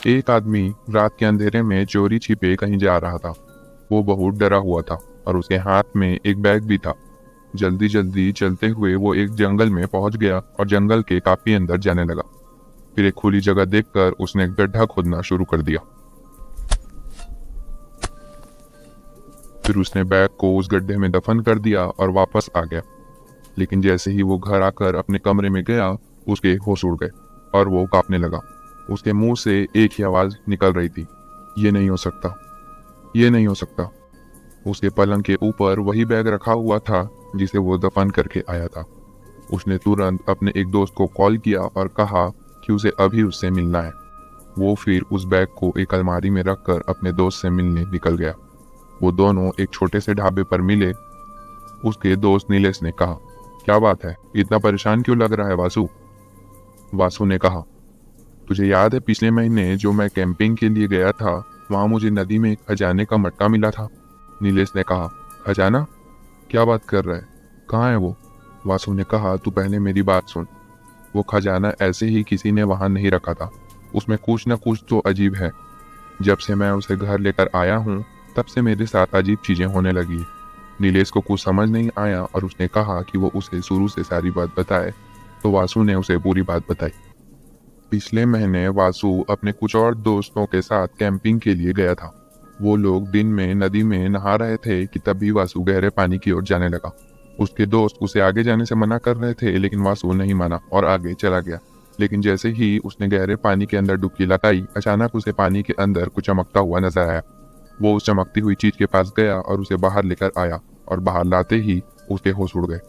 एक आदमी रात के अंधेरे में चोरी छिपे कहीं जा रहा था। वो बहुत डरा हुआ था और उसके हाथ में एक बैग भी था। जल्दी जल्दी चलते हुए वो एक जंगल में पहुंच गया और जंगल के काफी अंदर जाने लगा। फिर एक खुली जगह देखकर उसने एक गड्ढा खोदना शुरू कर दिया। फिर उसने बैग को उस गड्ढे में दफन कर दिया और वापस आ गया। लेकिन जैसे ही वो घर आकर अपने कमरे में गया, उसके होश उड़ गए और वो कांपने लगा। उसके मुंह से एक ही आवाज निकल रही थी, ये नहीं हो सकता, ये नहीं हो सकता। उसके पलंग के ऊपर वही बैग रखा हुआ था जिसे वो दफन करके आया था। उसने तुरंत अपने एक दोस्त को कॉल किया और कहा कि उसे अभी उससे मिलना है। वो फिर उस बैग को एक अलमारी में रखकर अपने दोस्त से मिलने निकल गया। वो दोनों एक छोटे से ढाबे पर मिले। उसके दोस्त नीलेश ने कहा, क्या बात है, इतना परेशान क्यों लग रहा है वासु? वासु ने कहा, तुझे याद है पिछले महीने जो मैं कैंपिंग के लिए गया था, वहां मुझे नदी में एक खजाने का मटका मिला था। नीलेश ने कहा, खजाना? क्या बात कर रहा है, कहाँ है वो? वासु ने कहा, तू पहले मेरी बात सुन। वो खजाना ऐसे ही किसी ने वहां नहीं रखा था। उसमें कुछ न कुछ तो अजीब है। जब से मैं उसे घर लेकर आया हूँ, तब से मेरे साथ अजीब चीजें होने लगी। नीलेश को कुछ समझ नहीं आया और उसने कहा कि वो उसे शुरू से सारी बात बताए। तो वासु ने उसे पूरी बात बताई। पिछले महीने वासु अपने कुछ और दोस्तों के साथ कैंपिंग के लिए गया था। वो लोग दिन में नदी में नहा रहे थे कि तभी वासु गहरे पानी की ओर जाने लगा। उसके दोस्त उसे आगे जाने से मना कर रहे थे, लेकिन वासु नहीं माना और आगे चला गया। लेकिन जैसे ही उसने गहरे पानी के अंदर डुबकी लगाई, अचानक उसे पानी के अंदर कुछ चमकता हुआ नजर आया। वो उस चमकती हुई चीज के पास गया और उसे बाहर लेकर आया और बाहर लाते ही उसके होश उड़ गए।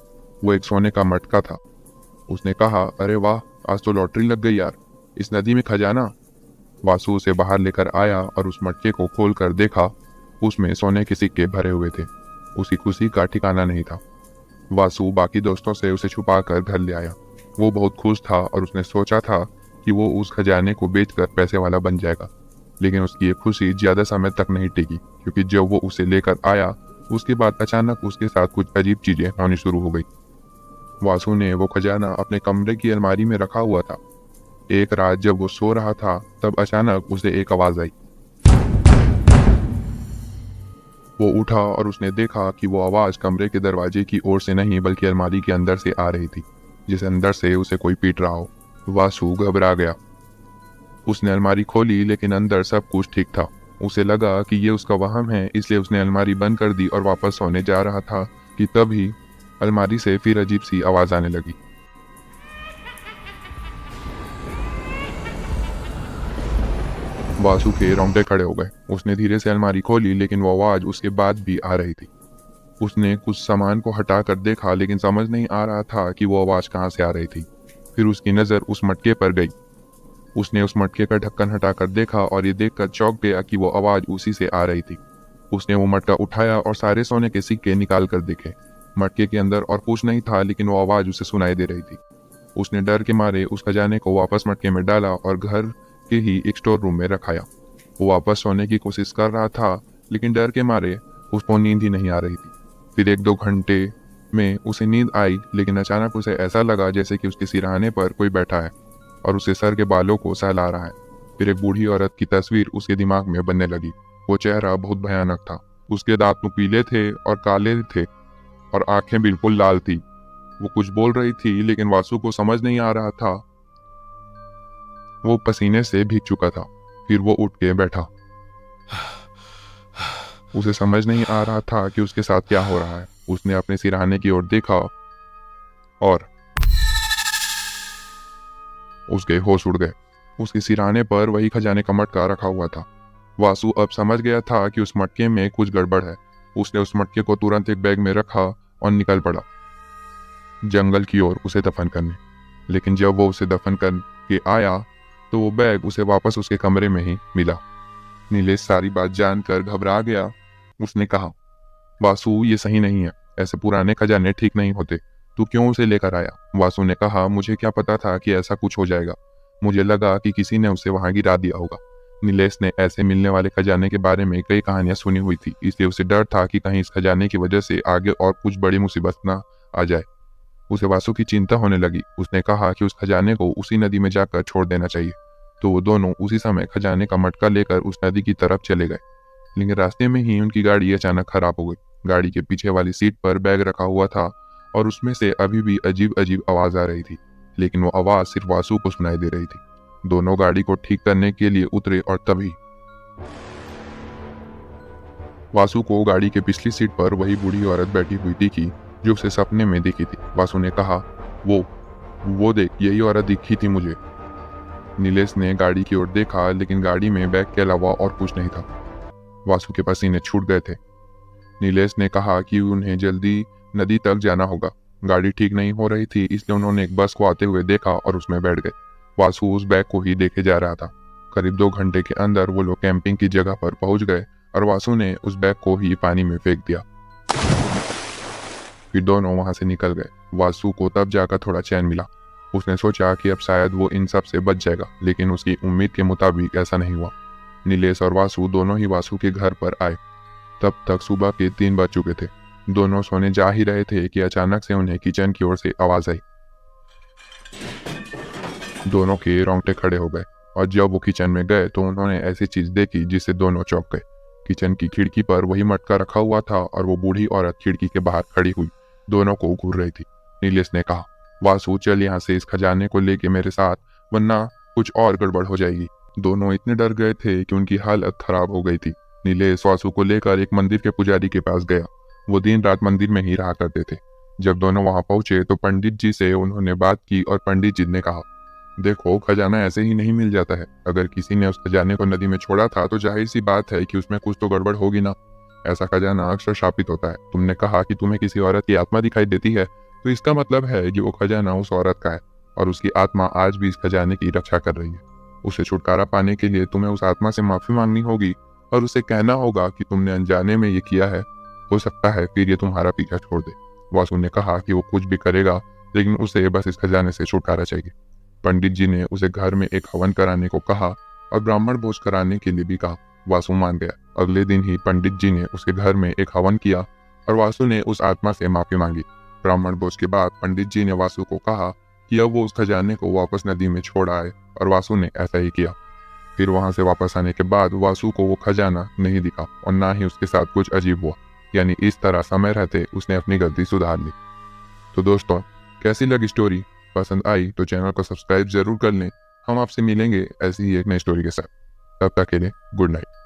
वो एक सोने का मटका था। उसने कहा, अरे वाह, आज तो लॉटरी लग गई यार, इस नदी में खजाना। वासु उसे बाहर लेकर आया और उस मटके को खोल कर देखा। उसमें सोने के सिक्के भरे हुए थे। उसकी खुशी का ठिकाना नहीं था। वासु बाकी दोस्तों से उसे छुपा कर घर ले आया। वो बहुत खुश था और उसने सोचा था कि वो उस खजाने को बेचकर पैसे वाला बन जाएगा। लेकिन उसकी ये खुशी ज्यादा समय तक नहीं टिकी, क्योंकि जब वो उसे लेकर आया, उसके बाद अचानक उसके साथ कुछ अजीब चीजें होनी शुरू हो गई। वासु ने वो खजाना अपने कमरे की अलमारी में रखा हुआ था। एक रात जब वो सो रहा था, तब अचानक उसे एक आवाज आई। वो उठा और उसने देखा कि वो आवाज कमरे के दरवाजे की ओर से नहीं, बल्कि अलमारी के अंदर से आ रही थी, जिस अंदर से उसे कोई पीट रहा हो। वासु घबरा गया। उसने अलमारी खोली, लेकिन अंदर सब कुछ ठीक था। उसे लगा कि ये उसका वहम है, इसलिए उसने अलमारी बंद कर दी और वापस सोने जा रहा था कि तभी अलमारी से फिर अजीब सी आवाज आने लगी। वासु के रोंगटे खड़े हो गए। उसने धीरे से अलमारी खोली, लेकिन वो आवाज उसके बाद भी आ रही थी। उसने कुछ सामान को हटा कर देखा, लेकिन समझ नहीं आ रहा था कि वो आवाज कहाँ से आ रही थी। फिर उसकी नजर उस मटके पर गई। उसने उस मटके का ढक्कन हटाकर देखा और ये देखकर चौंक गया कि वो आवाज उसी से आ रही थी। उसने वो मटका उठाया और सारे सोने के सिक्के निकाल कर देखे। मटके के अंदर और कुछ नहीं था, लेकिन वो आवाज उसे सुनाई दे रही थी। उसने डर के मारे उस खजाने को वापस मटके में डाला और घर के ही एक स्टोर रूम में रखाया। वो वापस सोने की कोशिश कर रहा था, लेकिन डर के मारे उसको नींद ही नहीं आ रही थी। फिर 1-2 घंटे में उसे नींद आई, लेकिन अचानक उसे ऐसा लगा जैसे कि उसके सिरहाने पर कोई बैठा है और उसे सर के बालों को सहला रहा है। फिर एक बूढ़ी औरत की तस्वीर उसके दिमाग में बनने लगी। वो चेहरा बहुत भयानक था। उसके दांत नुकीले थे और काले थे और आंखें बिल्कुल लाल थी। वो कुछ बोल रही थी, लेकिन वासु को समझ नहीं आ रहा था। वो पसीने से भीग चुका था। फिर वो उठ के बैठा। उसे समझ नहीं आ रहा था कि उसके साथ क्या हो रहा है। उसने अपने सिरहाने की ओर देखा और उसके होश उड़ गए। उसके सिरहाने पर वही खजाने का मटका रखा हुआ था। वासु अब समझ गया था कि उस मटके में कुछ गड़बड़ है। उसने उस मटके को तुरंत एक बैग में रखा और निकल पड़ा जंगल की ओर उसे दफन करने। लेकिन जब वो उसे दफन करके आया, तो वो बैग उसे वापस उसके कमरे में ही मिला। नीलेश सारी बात जानकर घबरा गया। उसने कहा, वासु, ये सही नहीं है, ऐसे पुराने खजाने ठीक नहीं होते। तू क्यों उसे लेकर आया? वासु ने कहा, मुझे क्या पता था कि ऐसा कुछ हो जाएगा। मुझे लगा कि किसी ने उसे वहां गिरा दिया होगा। नीलेश ने ऐसे मिलने वाले खजाने के बारे में कई कहानियां सुनी हुई थी, इसलिए उसे डर था कि कहीं इस खजाने की वजह से आगे और कुछ बड़ी मुसीबत ना आ जाए। उसे वासु की चिंता होने लगी। उसने कहा कि उस खजाने को उसी नदी में जाकर छोड़ देना चाहिए। तो वो दोनों उसी समय खजाने का मटका लेकर उस नदी की तरफ चले गए। लेकिन रास्ते में ही उनकी गाड़ी अचानक खराब हो गई। गाड़ी के पीछे वाली सीट पर बैग रखा हुआ था और उसमें से अभी भी अजीब अजीब आवाज आ रही थी, लेकिन वो आवाज सिर्फ वासु को सुनाई दे रही थी। दोनों गाड़ी को ठीक करने के लिए उतरे और तभी वासु को गाड़ी के पिछली सीट पर वही बूढ़ी औरत बैठी हुई दिखी जो उसे सपने में दिखी थी। वासु ने कहा, वो देख, यही औरत दिखी थी मुझे। नीलेश ने गाड़ी की ओर देखा, लेकिन गाड़ी में बैग के अलावा और कुछ नहीं था। वासु के पसीने छूट गए थे। नीलेश ने कहा कि उन्हें जल्दी नदी तक जाना होगा। गाड़ी ठीक नहीं हो रही थी, इसलिए उन्होंने एक बस को आते हुए देखा और उसमें बैठ गए। वासु उस बैग को ही देखे जा रहा था। करीब 2 घंटे के अंदर वो लोग कैंपिंग की जगह पर पहुंच गए और वासु ने उस बैग को ही पानी में फेंक दिया। फिर दोनों वहां से निकल गए। वासु को तब जाकर थोड़ा चैन मिला। उसने सोचा कि अब शायद वो इन सब से बच जाएगा, लेकिन उसकी उम्मीद के मुताबिक ऐसा नहीं हुआ। नीलेश और वासु दोनों ही वासु के घर पर आए। तब तक सुबह के 3 बज चुके थे। दोनों सोने जा ही रहे थे कि अचानक से उन्हें किचन की ओर से आवाज आई। दोनों के रोंगटे खड़े हो गए और जब वो किचन में गए तो उन्होंने ऐसी चीज देखी जिससे दोनों चौंक गए। किचन की खिड़की पर वही मटका रखा हुआ था और वो बूढ़ी औरत खिड़की के बाहर खड़ी हुई दोनों को घूर रही थी। नीलेश ने कहा, वासु चल यहाँ से इस खजाने को लेके मेरे साथ, वरना कुछ और गड़बड़ हो जाएगी। दोनों इतने डर गए थे कि उनकी हालत खराब हो गई थी। नीलेश वासु को लेकर एक मंदिर के पुजारी के पास गया। वो दिन रात मंदिर में ही रहा करते थे। जब दोनों वहां पहुंचे तो पंडित जी से उन्होंने बात की और पंडित जी ने कहा, देखो, खजाना ऐसे ही नहीं मिल जाता है। अगर किसी ने उस खजाने को नदी में छोड़ा था तो जाहिर सी बात है कि उसमें कुछ तो गड़बड़ होगी ना। ऐसा खजाना अक्सर शापित होता है। तुमने कहा कि तुम्हें किसी औरत की आत्मा दिखाई देती है, तो इसका मतलब है कि वो खजाना उस औरत का है और उसकी आत्मा आज भी इस खजाने की रक्षा कर रही है। उसे छुटकारा पाने के लिए तुम्हें उस आत्मा से माफी मांगनी होगी और उसे कहना होगा कि तुमने अनजाने में ये किया है। हो सकता है फिर ये तुम्हारा पीछा छोड़ दे। वासु ने कहा कि वो कुछ भी करेगा, लेकिन उसे बस इस खजाने से छुटकारा चाहिए। पंडित जी ने उसे घर में एक हवन कराने को कहा और ब्राह्मण भोज कराने के लिए भी कहा। वासु मान गया। अगले दिन ही पंडित जी ने उसके घर में एक हवन किया और वासु ने उस आत्मा से माफी मांगी। ब्राह्मण भोज के बाद पंडित जी ने वासु को कहा कि अब वो उस खजाने को वापस नदी में छोड़ आए और वासु ने ऐसा ही किया। फिर वहां से वापस आने के बाद वासु को वो खजाना नहीं दिखा और ना ही उसके साथ कुछ अजीब हुआ। यानी इस तरह समय रहते उसने अपनी गलती सुधार ली। तो दोस्तों, कैसी लगी स्टोरी? पसंद आई तो चैनल को सब्सक्राइब जरूर कर लें। हम आपसे मिलेंगे ऐसी ही एक नई स्टोरी के साथ। तब तक के लिए गुड नाइट।